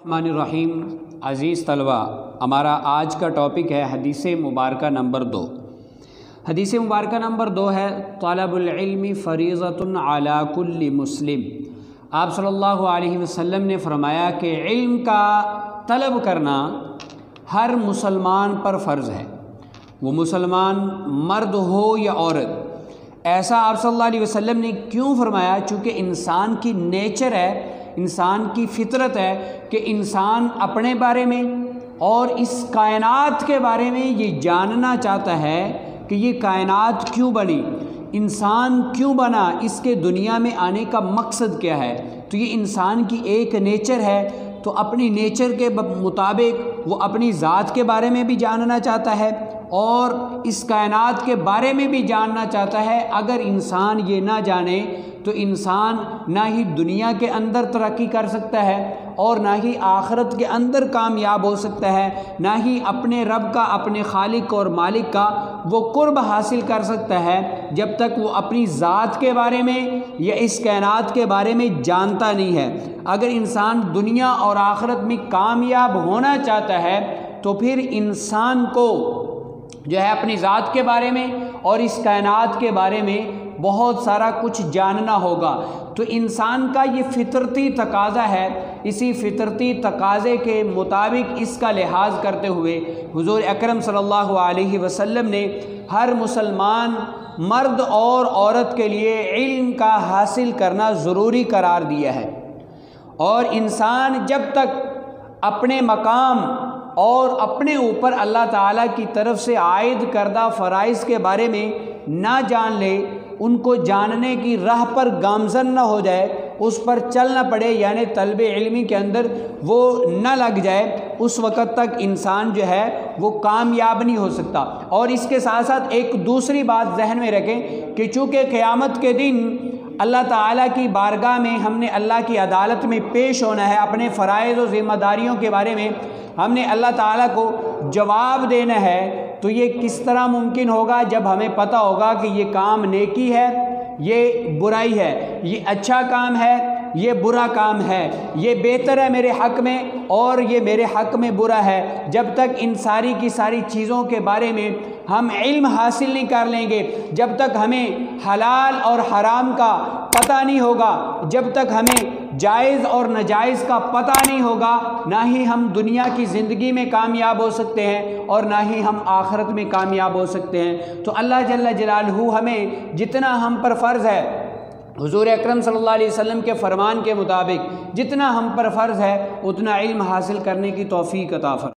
रहमान अज़ीज़ तलबा, हमारा आज का टॉपिक है हदीस मुबारका नंबर 2। हदीस मुबारका नंबर 2 है तलबुल इल्मी फ़रीज़तुन अला कुल्ली मुस्लिम। आप सल्लल्लाहु अलैहि वसल्लम ने फरमाया कि इल्म का तलब करना हर मुसलमान पर फ़र्ज़ है, वो मुसलमान मर्द हो या औरत। ऐसा आप सल्लल्लाहु अलैहि वसल्लम ने क्यों फरमाया? चूँकि इंसान की नेचर है, इंसान की फितरत है कि इंसान अपने बारे में और इस कायनात के बारे में ये जानना चाहता है कि ये कायनात क्यों बनी, इंसान क्यों बना, इसके दुनिया में आने का मकसद क्या है। तो ये इंसान की एक नेचर है। तो अपनी नेचर के मुताबिक वो अपनी ज़ात के बारे में भी जानना चाहता है और इस कायनात के बारे में भी जानना चाहता है। अगर इंसान ये ना जाने तो इंसान ना ही दुनिया के अंदर तरक्की कर सकता है और ना ही आखिरत के अंदर कामयाब हो सकता है, ना ही अपने रब का, अपने खालिक और मालिक का वो कुर्ब हासिल कर सकता है जब तक वो अपनी ज़ात के बारे में या इस कायनात के बारे में जानता नहीं है। अगर इंसान दुनिया और आखिरत में कामयाब होना चाहता है तो फिर इंसान को जो है अपनी ज़ात के बारे में और इस कायनात के बारे में बहुत सारा कुछ जानना होगा। तो इंसान का ये फितरती तकाज़ा है। इसी फितरती तकाज़े के मुताबिक इसका लिहाज करते हुए हुज़ूर अकरम सल्लल्लाहु अलैहि वसल्लम ने हर मुसलमान मर्द और औरत के लिए इल्म का हासिल करना ज़रूरी करार दिया है। और इंसान जब तक अपने मकाम और अपने ऊपर अल्लाह ताला की तरफ से आयद करदा फ़राइज़ के बारे में ना जान ले, उनको जानने की राह पर गामज़न न हो जाए, उस पर चल न पड़े, यानी तलब इल्मी के अंदर वो न लग जाए, उस वक़्त तक इंसान जो है वो कामयाब नहीं हो सकता। और इसके साथ साथ एक दूसरी बात जहन में रखें कि चूँकि क़यामत के दिन अल्लाह ताला की बारगाह में हमने अल्लाह की अदालत में पेश होना है, अपने फ़राइज़ और ज़िम्मेदारियों के बारे में हमने अल्लाह ताला को जवाब देना है। तो ये किस तरह मुमकिन होगा? जब हमें पता होगा कि ये काम नेकी है, ये बुराई है, ये अच्छा काम है, ये बुरा काम है, ये बेहतर है मेरे हक़ में और ये मेरे हक़ में बुरा है। जब तक इन सारी की सारी चीज़ों के बारे में हम इल्म हासिल नहीं कर लेंगे, जब तक हमें हलाल और हराम का पता नहीं होगा, जब तक हमें जायज़ और नाजायज़ का पता नहीं होगा, ना ही हम दुनिया की ज़िंदगी में कामयाब हो सकते हैं और ना ही हम आखिरत में कामयाब हो सकते हैं। तो अल्लाह जल्ल जलालहू हमें जितना हम पर फ़र्ज़ है, हुज़ूर अकरम सल्लल्लाहु अलैहि वसल्लम के फ़रमान के मुताबिक जितना हम पर फ़र्ज़ है उतना इल्म हासिल करने की तौफ़ीक़ अता फरमाए।